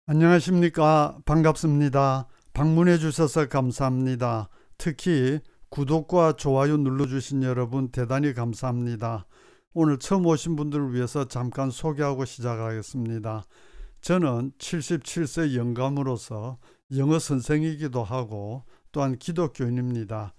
안녕하십니까. 반갑습니다. 방문해 주셔서 감사합니다. 특히 구독과 좋아요 눌러주신 여러분 대단히 감사합니다. 오늘 처음 오신 분들을 위해서 잠깐 소개하고 시작하겠습니다. 저는 77세 영감으로서 영어 선생이기도 하고 또한 기독교인입니다.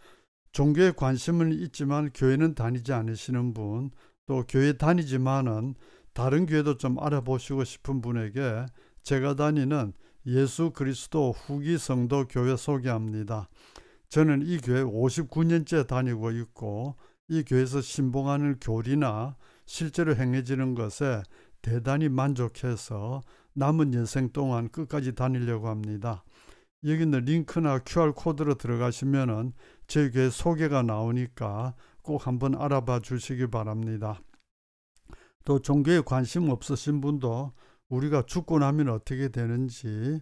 종교에 관심은 있지만 교회는 다니지 않으시는 분, 또 교회 다니지만은 다른 교회도 좀 알아보시고 싶은 분에게 제가 다니는 예수 그리스도 후기 성도 교회 소개합니다. 저는 이 교회 59년째 다니고 있고 이 교회에서 신봉하는 교리나 실제로 행해지는 것에 대단히 만족해서 남은 여생 동안 끝까지 다니려고 합니다. 여기 있는 링크나 QR코드로 들어가시면은 저희 교회 소개가 나오니까 꼭 한번 알아봐 주시기 바랍니다. 또 종교에 관심 없으신 분도 우리가 죽고 나면 어떻게 되는지,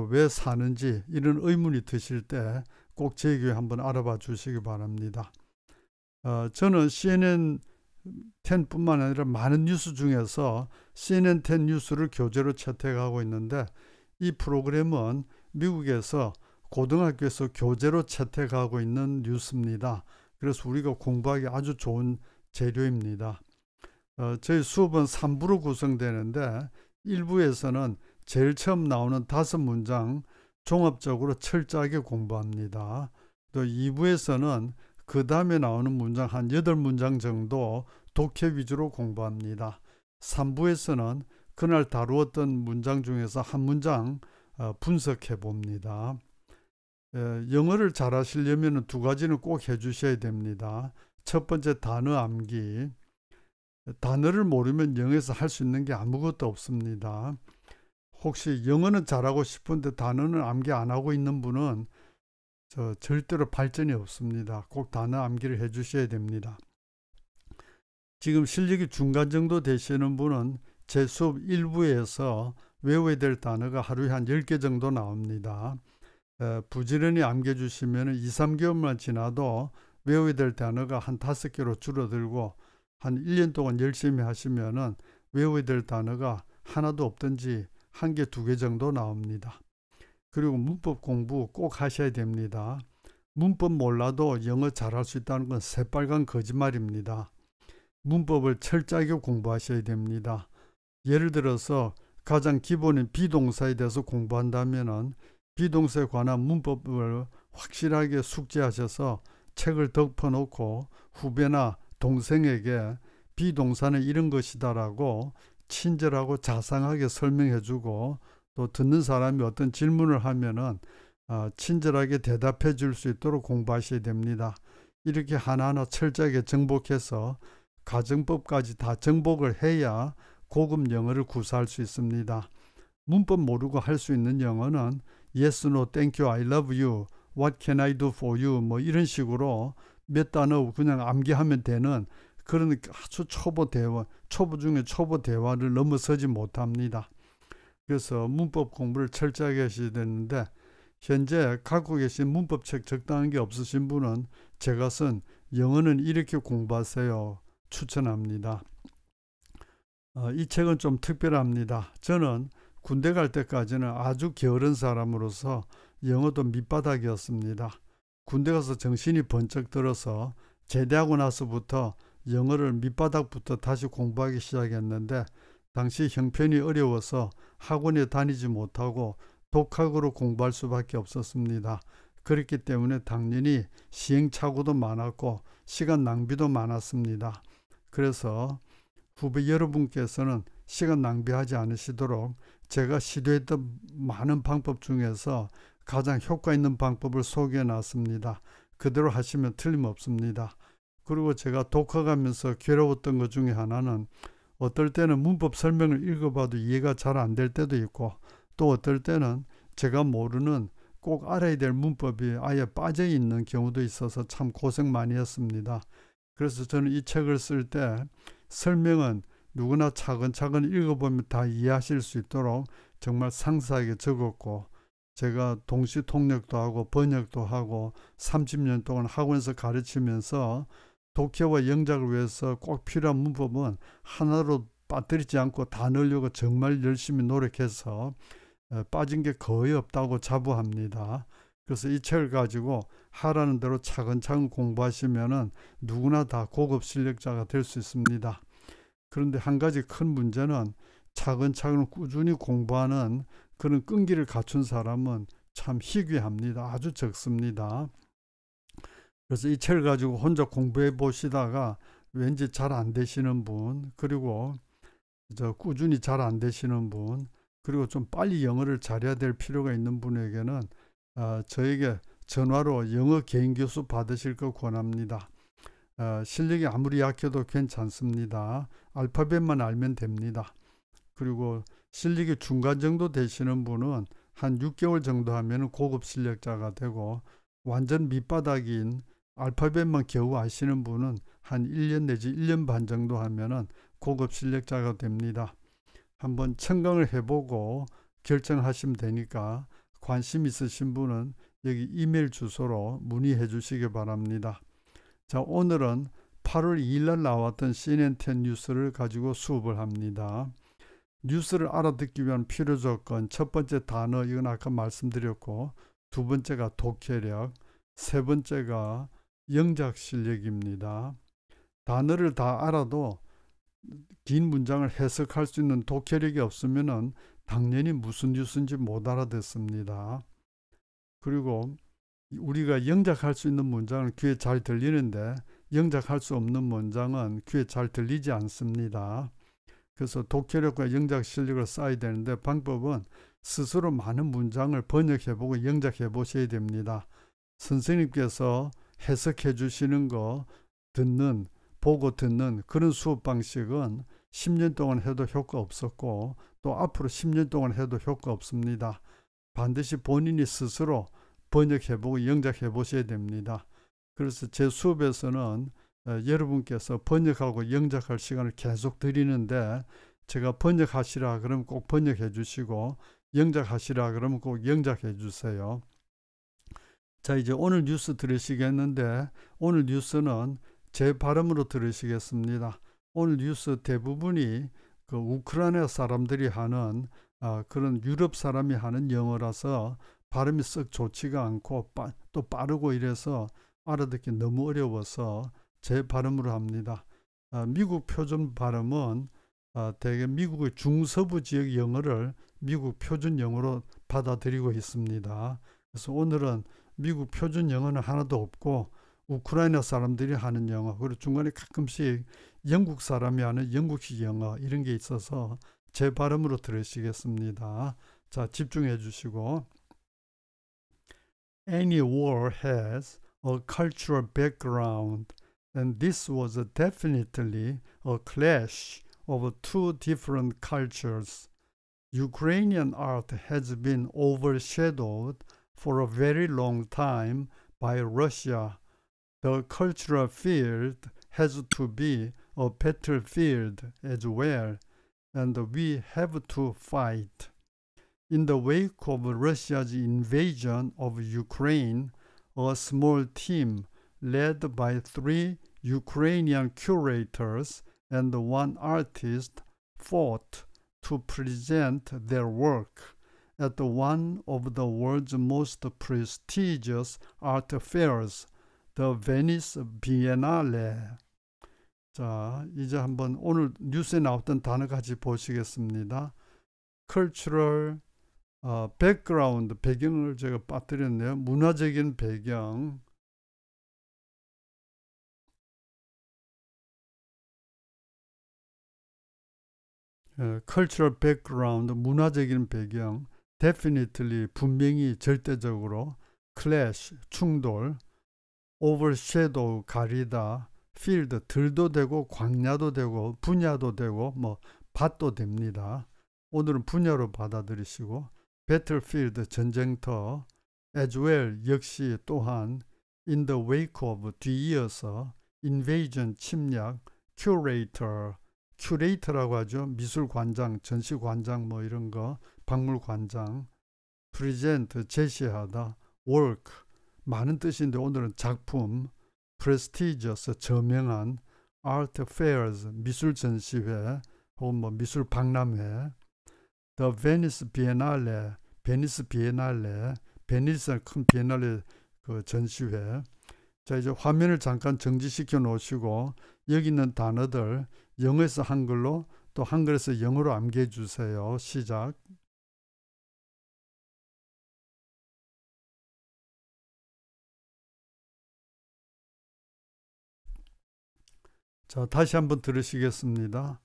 왜 사는지 이런 의문이 드실 때 꼭 제 교회 한번 알아봐 주시기 바랍니다. 저는 CNN 10뿐만 아니라 많은 뉴스 중에서 CNN 10 뉴스를 교재로 채택하고 있는데 이 프로그램은 미국에서 고등학교에서 교재로 채택하고 있는 뉴스입니다. 그래서 우리가 공부하기 아주 좋은 재료입니다. 저희 수업은 3부로 구성되는데 1부에서는 제일 처음 나오는 5문장 종합적으로 철저하게 공부합니다. 또 2부에서는 그 다음에 나오는 문장 한 8문장 정도 독해 위주로 공부합니다. 3부에서는 그날 다루었던 문장 중에서 한 문장 분석해 봅니다. 영어를 잘 하시려면 두 가지는 꼭 해주셔야 됩니다. 첫 번째 단어 암기. 단어를 모르면 영어에서 할 수 있는 게 아무것도 없습니다. 혹시 영어는 잘하고 싶은데 단어는 암기 안 하고 있는 분은 절대로 발전이 없습니다. 꼭 단어 암기를 해 주셔야 됩니다. 지금 실력이 중간 정도 되시는 분은 제 수업 1부에서 외워야 될 단어가 하루에 한 10개 정도 나옵니다. 부지런히 암기해 주시면 2, 3개월만 지나도 외워야 될 단어가 한 5개로 줄어들고 한 1년 동안 열심히 하시면은 외워야 될 단어가 하나도 없든지 1개, 2개 정도 나옵니다. 그리고 문법 공부 꼭 하셔야 됩니다. 문법 몰라도 영어 잘할 수 있다는 건 새빨간 거짓말입니다. 문법을 철저하게 공부하셔야 됩니다. 예를 들어서 가장 기본인 비동사에 대해서 공부한다면은 비동사에 관한 문법을 확실하게 숙지하셔서 책을 덮어놓고 후배나 동생에게 비동사는 이런 것이다라고 친절하고 자상하게 설명해주고 또 듣는 사람이 어떤 질문을 하면은 친절하게 대답해 줄 수 있도록 공부하셔야 됩니다. 이렇게 하나하나 철저하게 정복해서 가정법까지 다 정복을 해야 고급 영어를 구사할 수 있습니다. 문법 모르고 할 수 있는 영어는 yes, no, thank you, I love you, what can I do for you 뭐 이런 식으로 몇 단어 그냥 암기하면 되는 그런 아주 초보 대화, 초보 중에 초보 대화를 넘어서지 못합니다. 그래서 문법 공부를 철저하게 하셔야 되는데 현재 갖고 계신 문법책 적당한 게 없으신 분은 제가 쓴 영어는 이렇게 공부하세요 추천합니다. 이 책은 좀 특별합니다. 저는 군대 갈 때까지는 아주 게으른 사람으로서 영어도 밑바닥이었습니다. 군대 가서 정신이 번쩍 들어서 제대하고 나서부터 영어를 밑바닥부터 다시 공부하기 시작했는데 당시 형편이 어려워서 학원에 다니지 못하고 독학으로 공부할 수밖에 없었습니다. 그렇기 때문에 당연히 시행착오도 많았고 시간 낭비도 많았습니다. 그래서 후배 여러분께서는 시간 낭비하지 않으시도록 제가 시도했던 많은 방법 중에서 가장 효과 있는 방법을 소개해 놨습니다. 그대로 하시면 틀림없습니다. 그리고 제가 독학하면서 괴로웠던 것 중에 하나는 어떨 때는 문법 설명을 읽어봐도 이해가 잘 안 될 때도 있고 또 어떨 때는 제가 모르는 꼭 알아야 될 문법이 아예 빠져 있는 경우도 있어서 참 고생 많이 했습니다. 그래서 저는 이 책을 쓸 때 설명은 누구나 차근차근 읽어보면 다 이해하실 수 있도록 정말 상세하게 적었고 제가 동시 통역도 하고 번역도 하고 30년 동안 학원에서 가르치면서 독해와 영작을 위해서 꼭 필요한 문법은 하나로 빠뜨리지 않고 다 넣으려고 정말 열심히 노력해서 빠진 게 거의 없다고 자부합니다. 그래서 이 책을 가지고 하라는 대로 차근차근 공부하시면은 누구나 다 고급 실력자가 될 수 있습니다. 그런데 한 가지 큰 문제는 차근차근 꾸준히 공부하는 그런 끈기를 갖춘 사람은 참 희귀합니다. 아주 적습니다. 그래서 이 책을 가지고 혼자 공부해 보시다가 왠지 잘 안 되시는 분, 그리고 꾸준히 잘 안 되시는 분, 그리고 좀 빨리 영어를 잘해야 될 필요가 있는 분에게는 저에게 전화로 영어 개인 교수 받으실 거 권합니다. 실력이 아무리 약해도 괜찮습니다. 알파벳만 알면 됩니다. 그리고 실력이 중간 정도 되시는 분은 한 6개월 정도 하면 고급 실력자가 되고, 완전 밑바닥인 알파벳만 겨우 아시는 분은 한 1년 내지 1년 반 정도 하면은 고급 실력자가 됩니다. 한번 청강을 해보고 결정하시면 되니까 관심 있으신 분은 여기 이메일 주소로 문의해 주시기 바랍니다. 자, 오늘은 8월 2일 날 나왔던 CNN10 뉴스를 가지고 수업을 합니다. 뉴스를 알아듣기 위한 필요 조건, 첫 번째 단어, 이건 아까 말씀드렸고, 두 번째가 독해력, 세 번째가 영작 실력입니다. 단어를 다 알아도 긴 문장을 해석할 수 있는 독해력이 없으면은 당연히 무슨 뉴스인지 못 알아듣습니다. 그리고 우리가 영작할 수 있는 문장은 귀에 잘 들리는데 영작할 수 없는 문장은 귀에 잘 들리지 않습니다. 그래서 독해력과 영작 실력을 쌓아야 되는데, 방법은 스스로 많은 문장을 번역해보고 영작해보셔야 됩니다. 선생님께서 해석해 주시는 거 보고 듣는 그런 수업 방식은 10년 동안 해도 효과 없었고, 또 앞으로 10년 동안 해도 효과 없습니다. 반드시 본인이 스스로 번역해보고 영작해보셔야 됩니다. 그래서 제 수업에서는 여러분께서 번역하고 영작할 시간을 계속 드리는데, 제가 번역하시라 그러면 꼭 번역해 주시고, 영작하시라 그러면 꼭 영작해 주세요. 자, 이제 오늘 뉴스 들으시겠는데, 오늘 뉴스는 제 발음으로 들으시겠습니다. 오늘 뉴스 대부분이 그 우크라이나 사람들이 하는 그런 유럽 사람이 하는 영어라서 발음이 썩 좋지가 않고 또 빠르고 이래서 알아듣기 너무 어려워서 제 발음으로 합니다. 미국 표준 발음은 대개 미국의 중서부 지역 영어를 미국 표준 영어로 받아들이고 있습니다. 그래서 오늘은 미국 표준 영어는 하나도 없고 우크라이나 사람들이 하는 영어, 그리고 중간에 가끔씩 영국 사람이 하는 영국식 영어, 이런 게 있어서 제 발음으로 들으시겠습니다. 자, 집중해 주시고. Any war has a cultural background, and this was definitely a clash of two different cultures. Ukrainian art has been overshadowed for a very long time by Russia. The cultural field has to be a battlefield as well, and we have to fight. In the wake of Russia's invasion of Ukraine, a small team led by 3 Ukrainian curators and 1 artist fought to present their work at one of the world's most prestigious art fairs, the Venice Biennale. 자, 이제 한번 오늘 뉴스에 나왔던 단어 같이 보시겠습니다. Cultural background, 배경을 제가 빠뜨렸네요. 문화적인 배경. cultural background, 문화적인 배경. definitely, 분명히, 절대적으로. clash, 충돌. overshadow, 가리다. field, 들도 되고 광야도 되고 분야도 되고 뭐 밭도 됩니다. 오늘은 분야로 받아들이시고, battlefield, 전쟁터. as well, 역시 또한. in the wake of, 뒤이어서. invasion, 침략. curator, 큐레이터라고 하죠. 미술관장, 전시관장 뭐 이런 거, 박물관장. present, 제시하다. work, 많은 뜻인데 오늘은 작품. prestigious, 저명한. art fairs, 미술 전시회 혹은 뭐 미술 박람회. The Venice Biennale, 베니스 비엔날레, 베니스 큰 비엔날레 그 전시회. 자, 이제 화면을 잠깐 정지시켜 놓으시고 여기 있는 단어들 영어에서 한글로 또 한글에서 영어로 암기해 주세요. 시작. 자, 다시 한번 들으시겠습니다.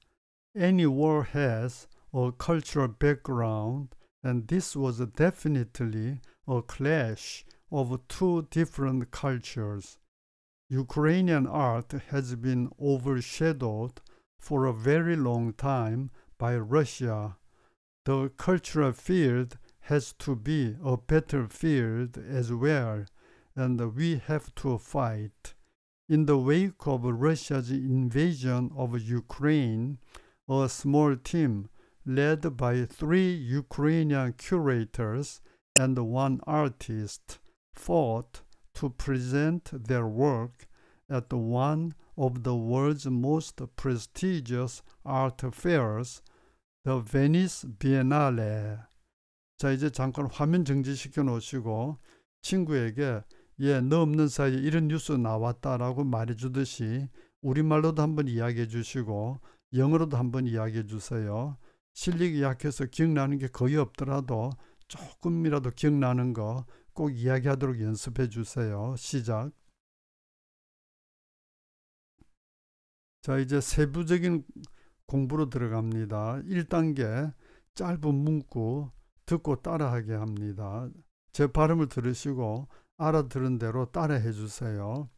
Any war has a cultural background, and this was definitely a clash of two different cultures. Ukrainian art has been overshadowed for a very long time by Russia. The cultural field has to be a battlefield as well, and we have to fight. In the wake of Russia's invasion of Ukraine, a small team led by 3 Ukrainian curators and 1 artist fought to present their work at one of the world's most prestigious art fairs, the Venice Biennale. 자, 이제 잠깐 화면 정지시켜 놓으시고 친구에게 너 없는 사이에 이런 뉴스 나왔다라고 말해주듯이 우리말로도 한번 이야기해 주시고 영어로도 한번 이야기해 주세요. 실력이 약해서 기억나는 게 거의 없더라도 조금이라도 기억나는 거 꼭 이야기하도록 연습해 주세요. 시작. 자, 이제 세부적인 공부로 들어갑니다. 1단계 짧은 문구 듣고 따라하게 합니다. 제 발음을 들으시고 알아들은 대로 따라해 주세요.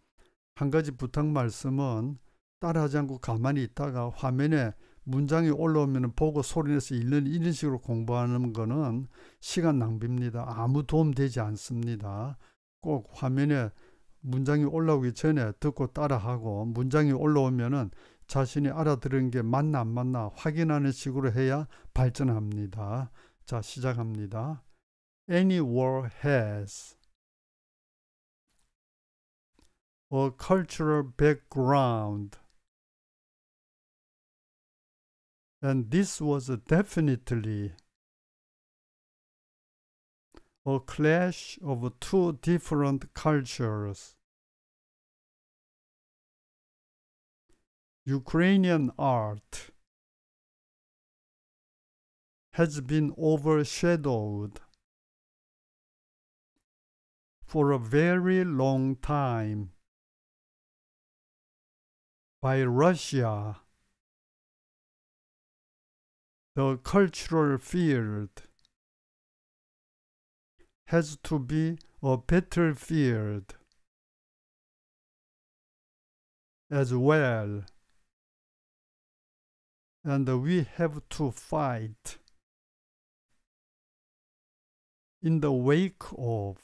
한 가지 부탁 말씀은 따라하지 않고 가만히 있다가 화면에 문장이 올라오면 보고 소리내서 읽는 이런 식으로 공부하는 거는 시간 낭비입니다. 아무 도움 되지 않습니다. 꼭 화면에 문장이 올라오기 전에 듣고 따라하고 문장이 올라오면은 자신이 알아들은 게 맞나 안 맞나 확인하는 식으로 해야 발전합니다. 자, 시작합니다. Any war has a cultural background, and this was definitely a clash of two different cultures. Ukrainian art has been overshadowed for a very long time by Russia. The cultural field has to be a battlefield as well, and we have to fight. In the wake of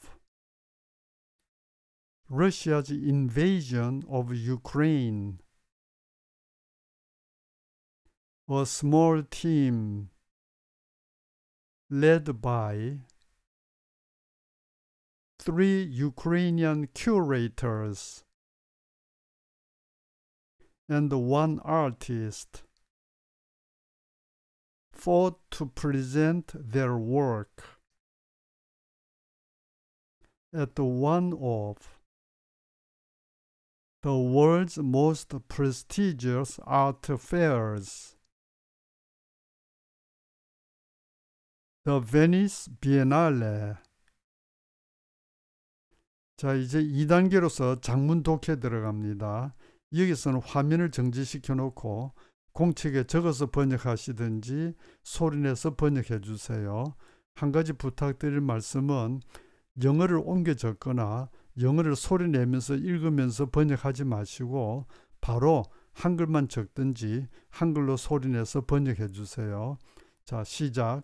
Russia's invasion of Ukraine, a small team led by 3 Ukrainian curators and 1 artist fought to present their work at one of the world's most prestigious art fairs, the Venice Biennale. 자, 이제 2단계로서 장문 독해 들어갑니다. 여기서는 화면을 정지시켜 놓고 공책에 적어서 번역하시든지 소리내서 번역해 주세요. 한 가지 부탁드릴 말씀은 영어를 옮겨 적거나 영어를 소리내면서 읽으면서 번역하지 마시고 바로 한글만 적든지 한글로 소리내서 번역해 주세요. 자, 시작.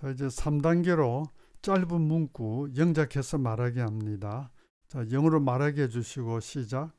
자, 이제 3단계로 짧은 문구 영작해서 말하게 합니다. 자, 영어로 말하게 해주시고 시작.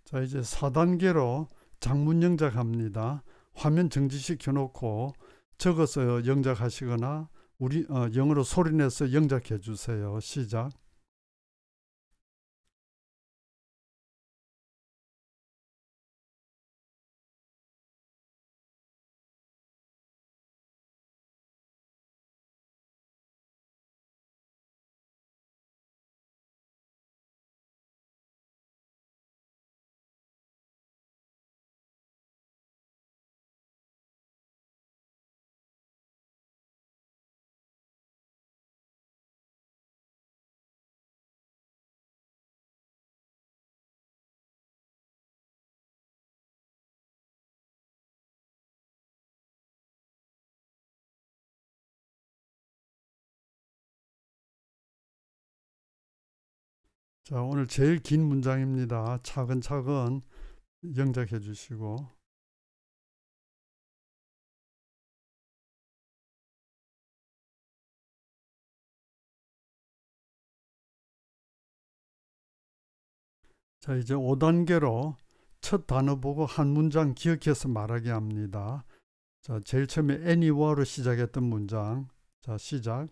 자, 이제 4단계로 장문 영작합니다. 화면 정지시켜 놓고 적어서 영작하시거나 영어로 소리내서 영작해 주세요. 시작. 자, 오늘 제일 긴 문장입니다. 차근차근 영작해 주시고. 자, 이제 5단계로 첫 단어 보고 한 문장 기억해서 말하게 합니다. 자, 제일 처음에 anywhere로 시작했던 문장. 자, 시작.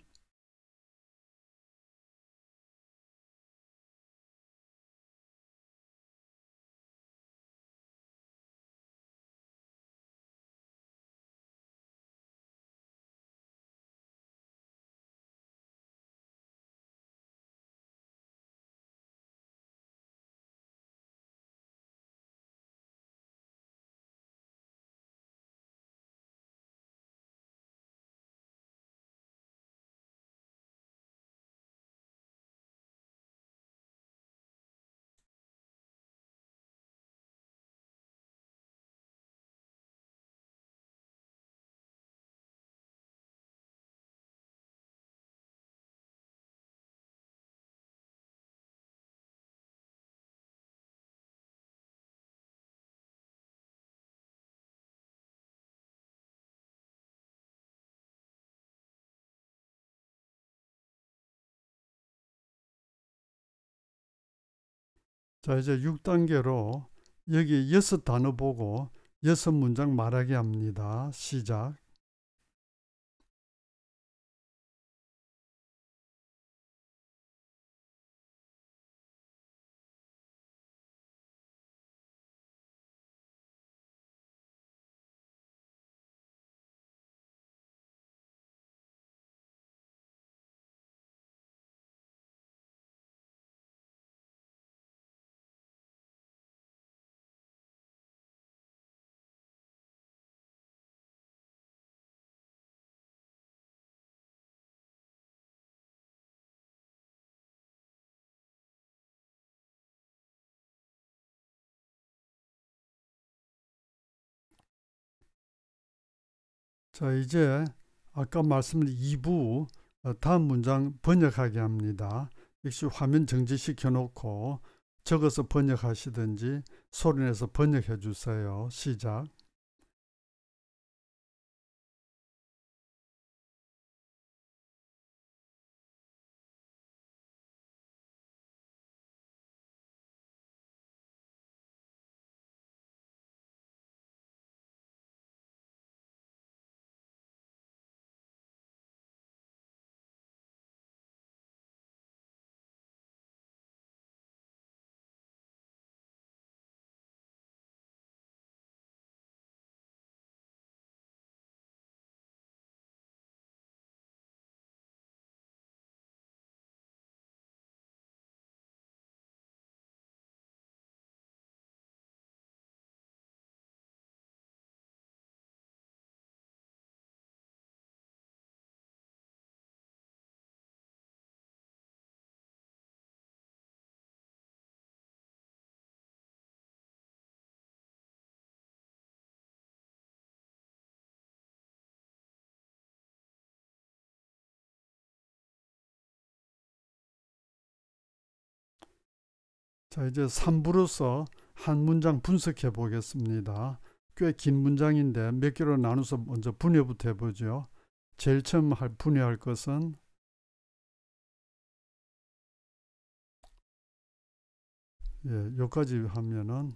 자, 이제 6단계로 여기 6단어 보고 6문장 말하게 합니다. 시작. 자, 이제 아까 말씀드린 2부 다음 문장 번역하게 합니다. 역시 화면 정지시켜 놓고 적어서 번역하시든지 소리내서 번역해 주세요. 시작. 자, 이제 3부로서 한 문장 분석해 보겠습니다. 꽤 긴 문장인데 몇 개로 나눠서 먼저 분해부터 해보죠. 제일 처음 분해할 것은 여기까지 하면은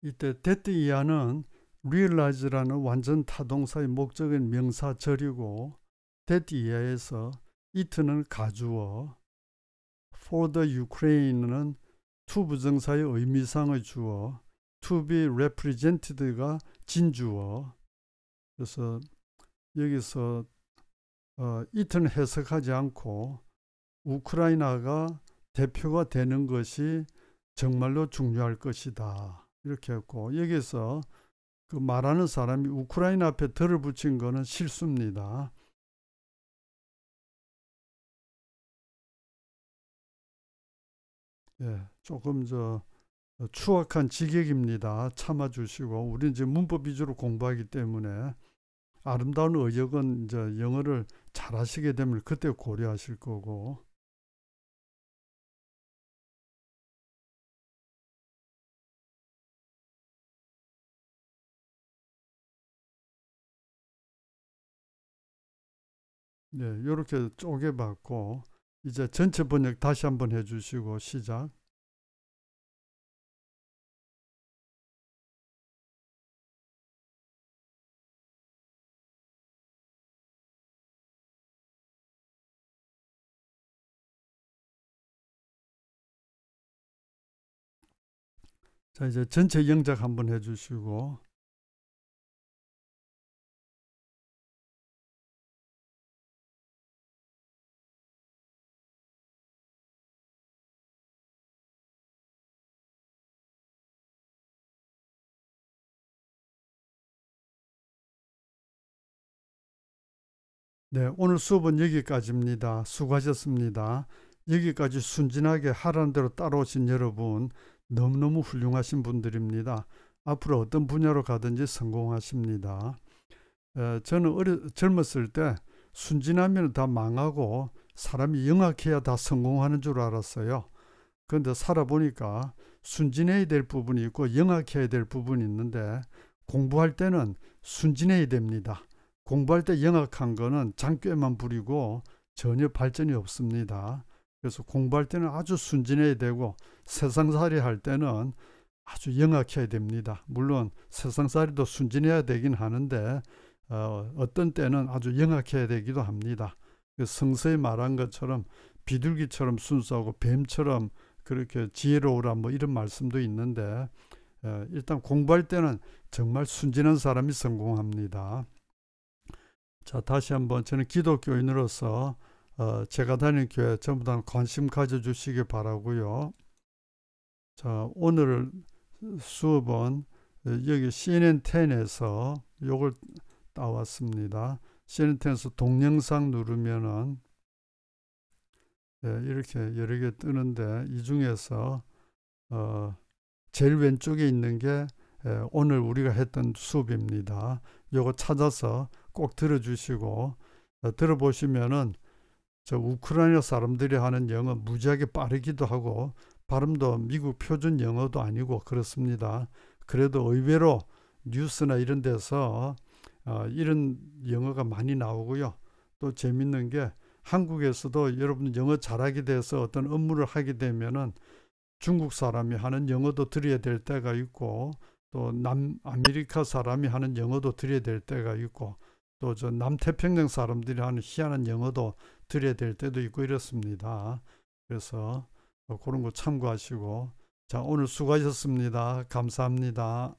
이때 that 이하는 realize라는 완전 타동사의 목적인 명사절이고 that 이하에서 it는 가주어, for the Ukraine는 to 부정사의 의미상의 주어, to be represented가 진주어. 그래서 여기서 it는 해석하지 않고 우크라이나가 대표가 되는 것이 정말로 중요할 것이다. 이렇게 했고 여기서 그 말하는 사람이 우크라이나 앞에 덜을 붙인 거는 실수입니다. 조금 추악한 직역입니다. 참아주시고 우리는 이제 문법 위주로 공부하기 때문에 아름다운 의역은 이제 영어를 잘하시게 되면 그때 고려하실 거고. 이렇게 쪼개봤고 이제 전체 번역 다시 한번 해주시고 시작. 자, 이제 전체 영작 한번 해주시고. 네, 오늘 수업은 여기까지입니다. 수고하셨습니다. 여기까지 순진하게 하라는 대로 따라오신 여러분 너무너무 훌륭하신 분들입니다. 앞으로 어떤 분야로 가든지 성공하십니다. 저는 젊었을 때 순진하면 다 망하고 사람이 영악해야 다 성공하는 줄 알았어요. 그런데 살아보니까 순진해야 될 부분이 있고 영악해야 될 부분이 있는데 공부할 때는 순진해야 됩니다. 공부할 때 영악한 거는 장꾀만 부리고 전혀 발전이 없습니다. 그래서 공부할 때는 아주 순진해야 되고 세상살이 할 때는 아주 영악해야 됩니다. 물론 세상살이도 순진해야 되긴 하는데 어떤 때는 아주 영악해야 되기도 합니다. 성서에 말한 것처럼 비둘기처럼 순수하고 뱀처럼 그렇게 지혜로우라 뭐 이런 말씀도 있는데 일단 공부할 때는 정말 순진한 사람이 성공합니다. 자, 다시 한번 저는 기독교인으로서 제가 다니는 교회 전부 다 관심 가져주시기 바라고요. 자, 오늘 수업은 여기 CNN10에서 요걸 따왔습니다. CNN10에서 동영상 누르면은 이렇게 여러 개 뜨는데 이 중에서 제일 왼쪽에 있는 게 오늘 우리가 했던 수업입니다. 요거 찾아서 꼭 들어주시고 들어보시면은 저 우크라이나 사람들이 하는 영어 무지하게 빠르기도 하고 발음도 미국 표준 영어도 아니고 그렇습니다. 그래도 의외로 뉴스나 이런 데서 이런 영어가 많이 나오고요. 또 재밌는 게 한국에서도 여러분 영어 잘하게 돼서 어떤 업무를 하게 되면은 중국 사람이 하는 영어도 들어야 될 때가 있고 또 남아메리카 사람이 하는 영어도 들어야 될 때가 있고 또 저 남태평양 사람들이 하는 희한한 영어도 들어야 될 때도 있고 이렇습니다. 그래서 그런 거 참고하시고 자, 오늘 수고하셨습니다. 감사합니다.